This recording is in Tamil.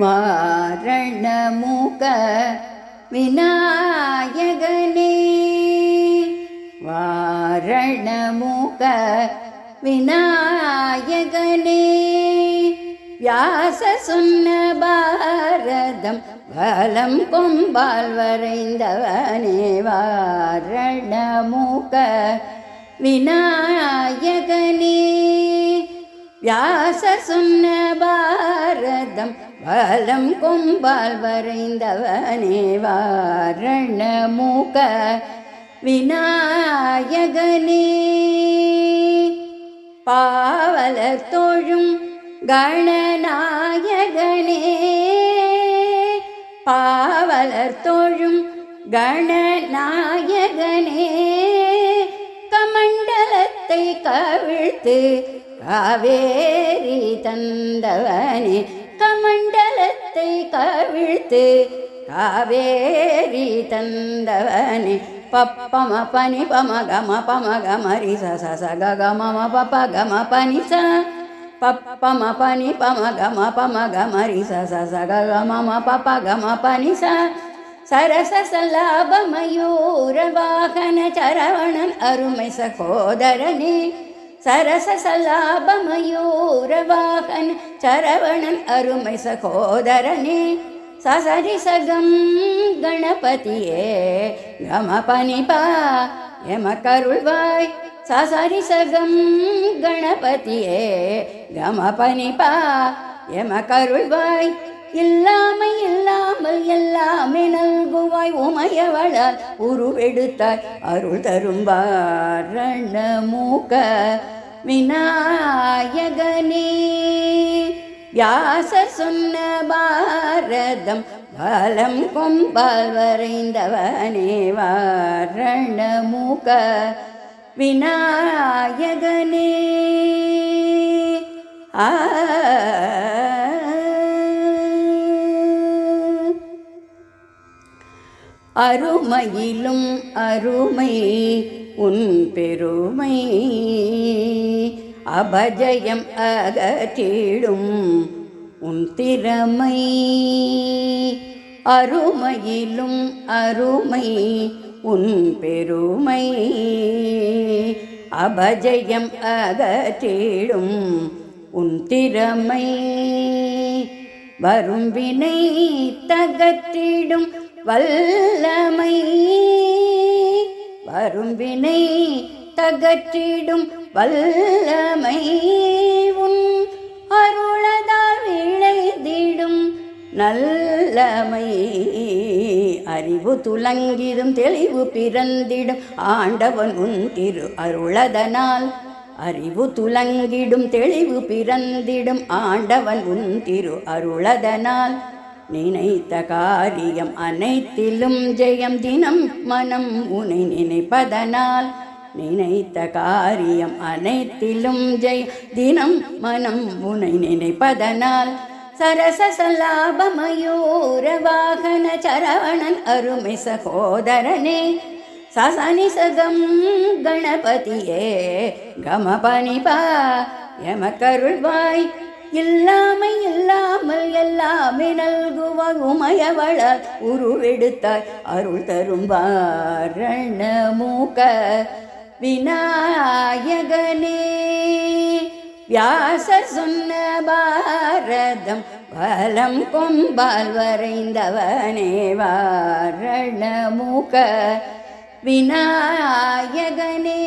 வாரணமுக விநாயகனே வாரணமுக விநாயகனே வியாச சொன்ன பாரதம் வலம் கொம்பால் வரைந்தவனே வாரணமுக விநாயகனே வியாச சொன்ன பாரதம் வலம் கொம்பால் வரைந்தவனே வாரணமுக விநாயகனே பாவலர் தோழும் கணநாயகனே பாவலர் தோழும் கணநாயகனே கமண்டலத்தை கவிழ்த்து காவேரி தந்தவனே கமண்டலத்தை கவிழ்த்து காவேரி தந்தவனே பப்பம பனி பமகம பமகமரி சசகம பபகம பனி ச பப்பம பனி பமகம பமகமரி சசகம பபகம பனி ச சரச சலாப மயூர வாகன சரவணன் அருமை சகோதரனே சரச சலாப மயூர வாகன சரவணன் அருமை சகோதரனே சசரி சகம் கணபதியே கம பனிபா எம கருள்வாய் சசரி சகம் கணபதியே கம பனிபா எம கருள்வாய் இல்லாமை இல்லாமல் எல்லாமே நல்குவாய் உமையவளால் உருவெடுத்தாய் அருள் தரும் வாரணமுக விநாயகனே வியாசர் சொன்ன பாரதம் வலம் கொம்பால் வரைந்தவனே வாரணமுக விநாயகனே அருமையிலும் அருமை உன் பெருமை அபஜயம் அகற்றிடும் உன் திறமை அருமையிலும் அருமை உன் பெருமை அபஜயம் அகற்றிடும் உன் திறமை வரும் வினை தகற்றிடும் வல்லமை வரும் வினை தகற்றிடும் வல்லமை உன் அருளதால் விளைந்திடும் நல்லமை அறிவு துலங்கிடும் தெளிவு பிறந்திடும் ஆண்டவன் உன் திரு அருளதனால் அறிவு துலங்கிடும் தெளிவு பிறந்திடும் ஆண்டவன் உன் திரு அருளதனால் நினைத்த காரியம் அனைத்திலும் ஜெயம் தினம் மனம் உனை நினைப்பதனால் நினைத்த காரியம் அனைத்திலும் ஜெயம் தினம் மனம் உனை நினைப்பதனால் சரச சலாப மயூர வாகன சரவணன் அருமை சகோதரனே சசனி சகம் கணபதியே கம பனிபா எம கருள்வாய் இல்லாமை இல்லாமல் எல்லாமே நல்குவாய் உமையவளால் உருவெடுத்தாய் அருள் தரும் வாரணமுக விநாயகனே வியாச சொன்ன பாரதம் வலம் கொம்பால் வரைந்தவனே வாரணமுக விநாயகனே